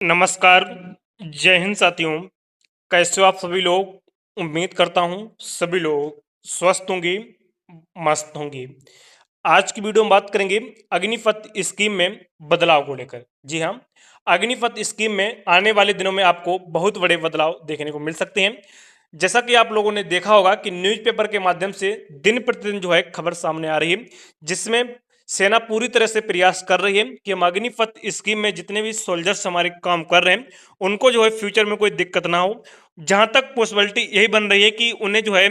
नमस्कार, जय हिंद साथियों। कैसे हो आप सभी लोग? उम्मीद करता हूँ सभी लोग स्वस्थ होंगे, मस्त होंगे। आज की वीडियो में बात करेंगे अग्निपथ स्कीम में बदलाव को लेकर। जी हाँ, अग्निपथ स्कीम में आने वाले दिनों में आपको बहुत बड़े बदलाव देखने को मिल सकते हैं। जैसा कि आप लोगों ने देखा होगा कि न्यूज़पेपर के माध्यम से दिन प्रतिदिन जो है खबर सामने आ रही है, जिसमें सेना पूरी तरह से प्रयास कर रही है कि हम अग्निपथ स्कीम में जितने भी सोल्जर्स हमारे काम कर रहे हैं, उनको जो है फ्यूचर में कोई दिक्कत ना हो। जहाँ तक पॉसिबिलिटी यही बन रही है कि उन्हें जो है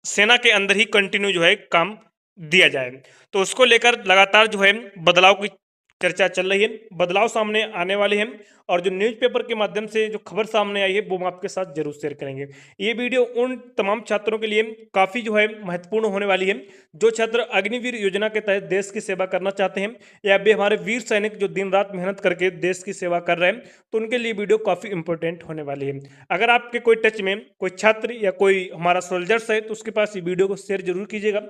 सेना के अंदर ही कंटिन्यू जो है काम दिया जाए। तो उसको लेकर लगातार जो है बदलाव की चर्चा चल रही है, बदलाव सामने आने वाले हैं और जो न्यूज़पेपर के माध्यम से जो खबर सामने आई है वो हम आपके साथ जरूर शेयर करेंगे। ये वीडियो उन तमाम छात्रों के लिए काफ़ी जो है महत्वपूर्ण होने वाली है, जो छात्र अग्निवीर योजना के तहत देश की सेवा करना चाहते हैं या भी हमारे वीर सैनिक जो दिन रात मेहनत करके देश की सेवा कर रहे हैं, तो उनके लिए वीडियो काफ़ी इंपॉर्टेंट होने वाली है। अगर आपके कोई टच में कोई छात्र या कोई हमारा सोल्जर्स है तो उसके पास ये वीडियो को शेयर जरूर कीजिएगा,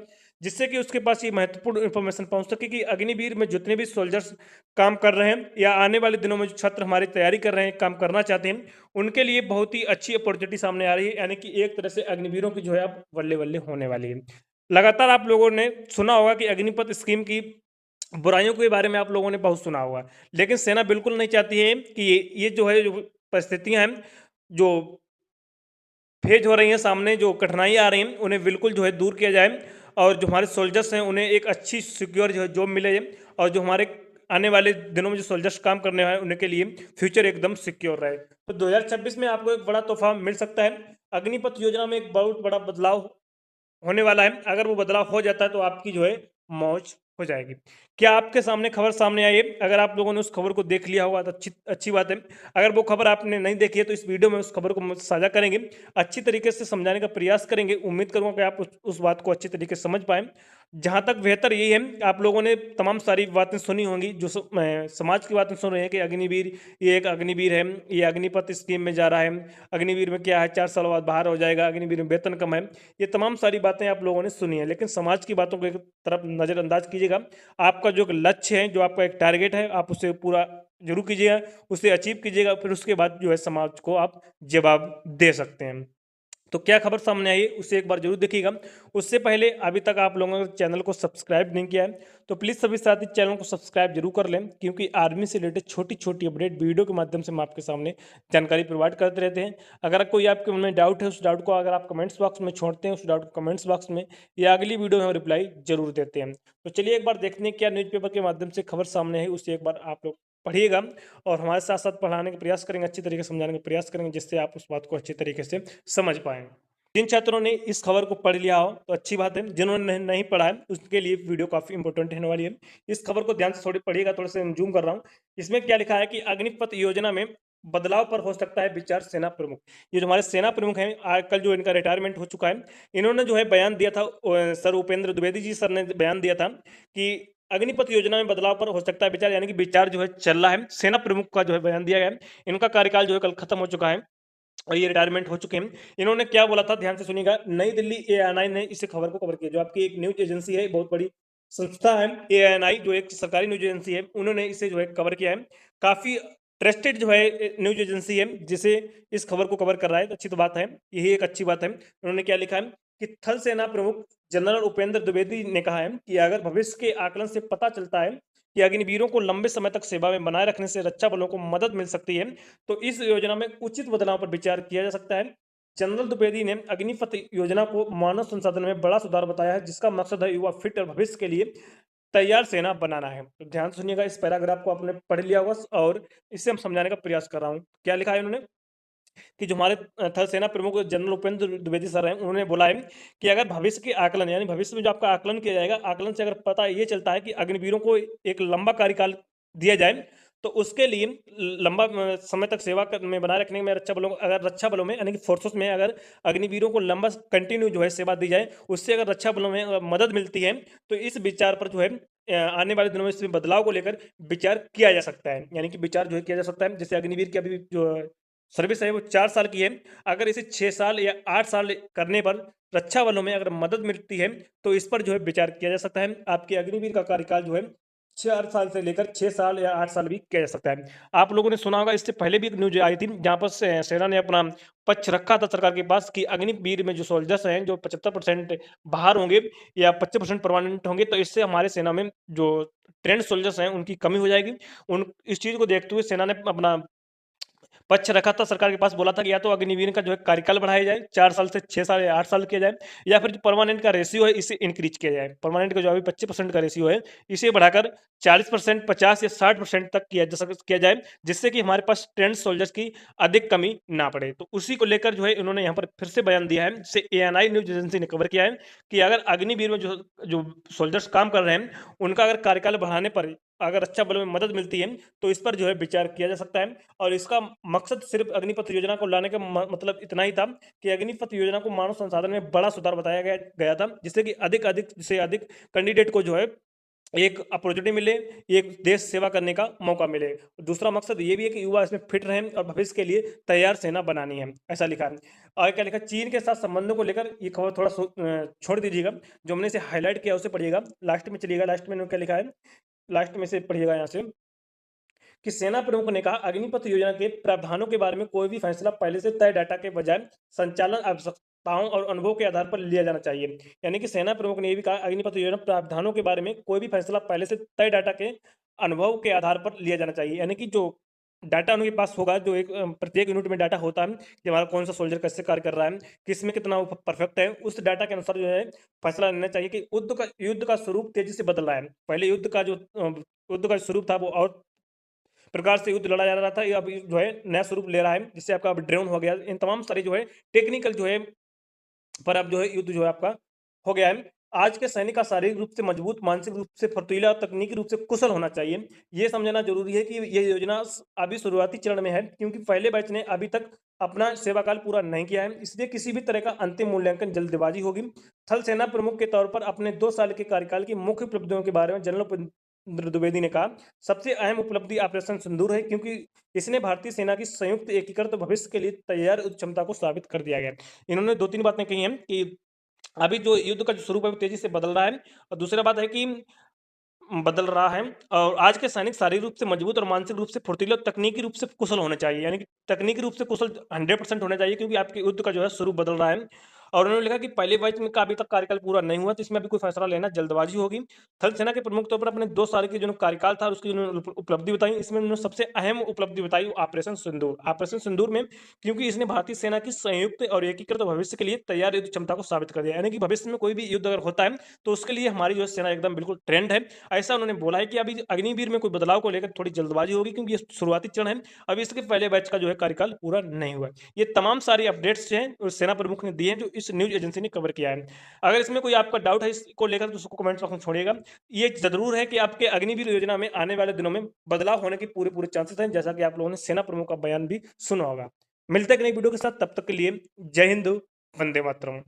जिससे कि उसके पास ये महत्वपूर्ण इन्फॉर्मेशन पहुंच सके कि अग्निवीर में जितने भी सोल्जर्स काम कर रहे हैं या आने वाले दिनों में जो छात्र हमारी तैयारी कर रहे हैं, काम करना चाहते हैं, उनके लिए बहुत ही अच्छी अपॉर्चुनिटी सामने आ रही है। यानी कि एक तरह से अग्निवीरों की जो है अब बल्ले बल्ले होने वाली है। लगातार आप लोगों ने सुना होगा कि अग्निपथ स्कीम की बुराइयों के बारे में आप लोगों ने बहुत सुना होगा, लेकिन सेना बिल्कुल नहीं चाहती है कि ये जो है जो परिस्थितियां हैं, जो फेज हो रही हैं, सामने जो कठिनाई आ रही हैं, उन्हें बिल्कुल जो है दूर किया जाए और जो हमारे सोल्जर्स हैं उन्हें एक अच्छी सिक्योर जो है जॉब मिले और जो हमारे आने वाले दिनों में जो सोल्जर्स काम करने वाले हैं उनके लिए फ्यूचर एकदम सिक्योर रहे। तो 2026 में आपको एक बड़ा तोहफा मिल सकता है। अग्निपथ योजना में एक बहुत बड़ा बदलाव होने वाला है। अगर वो बदलाव हो जाता है तो आपकी जो है मौज हो जाएगी। क्या आपके सामने खबर सामने आई है? अगर आप लोगों ने उस खबर को देख लिया होगा तो अच्छी अच्छी बात है। अगर वो खबर आपने नहीं देखी है तो इस वीडियो में उस खबर को मुझसे साझा करेंगे, अच्छी तरीके से समझाने का प्रयास करेंगे। उम्मीद करूंगा कि आप उस बात को अच्छी तरीके से समझ पाएँ। जहाँ तक बेहतर यही है, आप लोगों ने तमाम सारी बातें सुनी होंगी, जो समाज की बातें सुन रहे हैं कि अग्निवीर, ये एक अग्निवीर है, ये अग्निपथ स्कीम में जा रहा है, अग्निवीर में क्या है 4 साल बाद बाहर हो जाएगा, अग्निवीर में वेतन कम है। ये तमाम सारी बातें आप लोगों ने सुनी है, लेकिन समाज की बातों को एक तरफ नज़रअंदाज कीजिएगा। आपका जो एक लक्ष्य है, जो आपका एक टारगेट है, आप उसे पूरा जरूर कीजिएगा, उसे अचीव कीजिएगा, फिर उसके बाद जो है समाज को आप जवाब दे सकते हैं। तो क्या खबर सामने आई है उसे एक बार जरूर देखिएगा। उससे पहले अभी तक आप लोगों ने चैनल को सब्सक्राइब नहीं किया है तो प्लीज़ सभी साथी चैनल को सब्सक्राइब जरूर कर लें, क्योंकि आर्मी से रिलेटेड छोटी छोटी अपडेट वीडियो के माध्यम से हम आपके सामने जानकारी प्रोवाइड करते रहते हैं। अगर कोई आपके मन में डाउट है, उस डाउट को अगर आप कमेंट्स बॉक्स में छोड़ते हैं, उस डाउट को कमेंट्स बॉक्स में या अगली वीडियो में हम रिप्लाई जरूर देते हैं। तो चलिए एक बार देखते हैं क्या न्यूज़पेपर के माध्यम से खबर सामने है, उसे एक बार आप लोग पढ़िएगा और हमारे साथ साथ पढ़ाने का प्रयास करेंगे, अच्छी तरीके से समझाने का प्रयास करेंगे, जिससे आप उस बात को अच्छी तरीके से समझ पाएँ। जिन छात्रों ने इस खबर को पढ़ लिया हो तो अच्छी बात है, जिन्होंने नहीं पढ़ा है उसके लिए वीडियो काफ़ी इंपॉर्टेंट होने वाली है। इस खबर को ध्यान से थोड़ी पढ़िएगा, थोड़ा सा जूम कर रहा हूँ। इसमें क्या लिखा है कि अग्निपथ योजना में बदलाव पर हो सकता है विचार सेना प्रमुख। ये जो हमारे सेना प्रमुख हैं, आजकल जो इनका रिटायरमेंट हो चुका है, इन्होंने जो है बयान दिया था, सर उपेंद्र द्विवेदी जी सर ने बयान दिया था कि अग्निपथ योजना में बदलाव पर हो सकता है विचार, यानी कि विचार जो है चल रहा है। सेना प्रमुख का जो है बयान दिया गया है। इनका कार्यकाल जो है कल खत्म हो चुका है और ये रिटायरमेंट हो चुके हैं। इन्होंने क्या बोला था ध्यान से सुनिएगा। नई दिल्ली एएनआई ने इस खबर को कवर किया, जो आपकी एक न्यूज एजेंसी है, बहुत बड़ी संस्था है एएनआई, जो एक सरकारी न्यूज एजेंसी है, उन्होंने इसे जो है कवर किया है। काफी ट्रस्टेड जो है न्यूज एजेंसी है जिसे इस खबर को कवर कर रहा है, तो अच्छी तो बात है, यही एक अच्छी बात है। उन्होंने क्या लिखा है कि थल सेना प्रमुख जनरल उपेंद्र द्विवेदी ने कहा है कि अगर भविष्य के आकलन से पता चलता है कि अग्निवीरों को लंबे समय तक सेवा में बनाए रखने से रक्षा बलों को मदद मिल सकती है, तो इस योजना में उचित बदलाव पर विचार किया जा सकता है। जनरल द्विवेदी ने अग्निपथ योजना को मानव संसाधन में बड़ा सुधार बताया है, जिसका मकसद है युवा फिट और भविष्य के लिए तैयार सेना बनाना है। तो ध्यान से सुनिएगा, इस पैराग्राफ को आपने पढ़ लिया होगा और इसे हम समझाने का प्रयास कर रहा हूँ। क्या लिखा है उन्होंने कि जो हमारे थल सेना प्रमुख जनरल उपेंद्र द्विवेदी सर हैं, उन्होंने बोला है कि अगर भविष्य के आकलन, यानी भविष्य में जो आपका आकलन किया जाएगा, आकलन से अगर पता ये चलता है कि अग्निवीरों को एक लंबा कार्यकाल दिया जाए, तो उसके लिए लंबा समय तक सेवा में बनाए रखने में रक्षा बलों, अगर रक्षा बलों में यानी कि फोर्सेस में अगर अग्निवीरों को लंबा कंटिन्यू जो है सेवा दी जाए, उससे अगर रक्षा बलों में मदद मिलती है, तो इस विचार पर जो है आने वाले दिनों में इसमें बदलाव को लेकर विचार किया जा सकता है। यानी कि विचार जो है किया जा सकता है। जैसे अग्निवीर की अभी जो सर्विस है वो 4 साल की है। अगर इसे 6 साल या 8 साल करने पर रक्षा बलों में अगर मदद मिलती है, तो इस पर जो है विचार किया जा सकता है। आपके अग्निवीर का कार्यकाल जो है 4 साल से लेकर 6 साल या 8 साल भी किया जा सकता है। आप लोगों ने सुना होगा, इससे पहले भी एक न्यूज़ आई थी जहाँ पर से सेना ने अपना पक्ष रखा था सरकार के पास कि अग्निवीर में जो सोल्जर्स हैं, जो 75% बाहर होंगे या 25% परमानेंट होंगे, तो इससे हमारे सेना में जो ट्रेंड सोल्जर्स हैं उनकी कमी हो जाएगी। उन इस चीज़ को देखते हुए सेना ने अपना पक्ष रखा था सरकार के पास, बोला था कि या तो अग्निवीर का जो है कार्यकाल बढ़ाया जाए, 4 साल से 6 साल या 8 साल किया जाए, या फिर जो परमानेंट का रेशियो है इसे इंक्रीज किया जाए। परमानेंट का जो अभी 25% का रेशियो है, इसे बढ़ाकर 40%, 50 या 60% तक किया जाए, जिससे कि हमारे पास ट्रेंड सोल्जर्स की अधिक कमी ना पड़े। तो उसी को लेकर जो है इन्होंने यहाँ पर फिर से बयान दिया है, जिसे एएनआई न्यूज़ एजेंसी ने कवर किया है कि अगर अग्निवीर में जो जो सोल्जर्स काम कर रहे हैं, उनका अगर कार्यकाल बढ़ाने पर अगर रक्षा बलों में मदद मिलती है, तो इस पर जो है विचार किया जा सकता है। और इसका मकसद सिर्फ अग्निपथ योजना को लाने का मतलब इतना ही था कि अग्निपथ योजना को मानव संसाधन में बड़ा सुधार बताया गया था, जिससे कि अधिक अधिक से अधिक कैंडिडेट को जो है एक अपॉर्चुनिटी मिले, एक देश सेवा करने का मौका मिले। दूसरा मकसद ये भी है कि युवा इसमें फिट रहें और भविष्य के लिए तैयार सेना बनानी है, ऐसा लिखा है। और क्या लिखा है, चीन के साथ संबंधों को लेकर ये खबर थोड़ा छोड़ दीजिएगा, जो हमने इसे हाईलाइट किया उसे पढ़िएगा, लास्ट में चलिएगा, लास्ट में इन्होंने क्या लिखा है, लास्ट में से पढ़िएगा यहाँ से कि सेना प्रमुख ने कहा अग्निपथ योजना के प्रावधानों के बारे में कोई भी फैसला पहले से तय डाटा के बजाय संचालन आवश्यकताओं और अनुभव के आधार पर लिया जाना चाहिए। यानी कि सेना प्रमुख ने ये भी कहा अग्निपथ योजना प्रावधानों के बारे में कोई भी फैसला पहले से तय डाटा के अनुभव के आधार पर लिया जाना चाहिए। यानी कि जो डाटा उनके पास होगा, जो एक प्रत्येक यूनिट में डाटा होता है कि हमारा कौन सा सोल्जर कैसे कार्य कर रहा है, किस में कितना वो परफेक्ट है, उस डाटा के अनुसार जो है फैसला लेना चाहिए कि युद्ध का स्वरूप तेजी से बदल रहा है। पहले युद्ध का स्वरूप था वो और प्रकार से युद्ध लड़ा जा रहा था, ये अभी जो है नया स्वरूप ले रहा है, जिससे आपका अब ड्रोन हो गया। इन तमाम सारी जो है टेक्निकल जो है पर अब जो है युद्ध जो है आपका हो गया है। आज के सैनिक का शारीरिक रूप से मजबूत, मानसिक रूप से फर्तीला और तकनीकी रूप से कुशल होना चाहिए। ये समझना ज़रूरी है कि ये योजना अभी शुरुआती चरण में है, क्योंकि पहले बैच ने अभी तक अपना सेवाकाल पूरा नहीं किया है, इसलिए किसी भी तरह का अंतिम मूल्यांकन जल्दबाजी होगी। थल सेना प्रमुख के तौर पर अपने 2 साल के कार्यकाल की मुख्य उपलब्धियों के बारे में जनरल उपेंद्र द्विवेदी ने कहा, सबसे अहम उपलब्धि ऑपरेशन सिंदूर है, क्योंकि इसने भारतीय सेना की संयुक्त एकीकृत भविष्य के लिए तैयार युद्ध क्षमता को साबित कर दिया गया। इन्होंने 2-3 बातें कही हैं कि अभी जो युद्ध का जो स्वरूप है वो तेज़ी से बदल रहा है, और दूसरा बात है कि बदल रहा है और आज के सैनिक शारीरिक रूप से मजबूत और मानसिक रूप से फुर्तीले और तकनीकी रूप से कुशल होने चाहिए। यानी कि तकनीकी रूप से कुशल 100% होने चाहिए, क्योंकि आपके युद्ध का जो है स्वरूप बदल रहा है। और उन्होंने लिखा कि पहले बैच में का अभी तक कार्यकाल पूरा नहीं हुआ, तो इसमें अभी कोई फैसला लेना जल्दबाजी होगी। थल सेना के प्रमुख तौर पर अपने 2 साल की जो कार्यकाल था उसकी उन्होंने उपलब्धि बताई। इसमें उन्होंने सबसे अहम उपलब्धि बताई ऑपरेशन सिंदूर। ऑपरेशन सिंदूर में क्योंकि इसने भारतीय सेना की संयुक्त और एकीकृत भविष्य के लिए तैयार युद्ध क्षमता को साबित कर दिया। यानी कि भविष्य में कोई भी युद्ध अगर होता है, तो उसके लिए हमारी जो है सेना एकदम बिल्कुल ट्रेंड है। ऐसा उन्होंने बोला है कि अभी अग्निवीर में कोई बदलाव को लेकर थोड़ी जल्दबाजी होगी, क्योंकि ये शुरुआती चरण है, अभी इसके पहले बैच का जो है कार्यकाल पूरा नहीं हुआ है। ये तमाम सारी अपडेट्स हैं और सेना प्रमुख ने दिए हैं, जो इस न्यूज़ एजेंसी ने कवर किया है। अगर इसमें कोई आपका डाउट है इसको लेकर, तो उसको कमेंट बॉक्स में छोड़िएगा। ये ज़रूर है कि आपके अग्निवीर योजना में आने वाले दिनों में बदलाव होने के पूरे-पूरे चांसेस हैं, जैसा कि आप लोगों ने सेना प्रमुख का बयान भी सुना होगा। मिलते हैं एक नई वीडियो के साथ, तब तक के लिए जय हिंद, वंदे मातरम।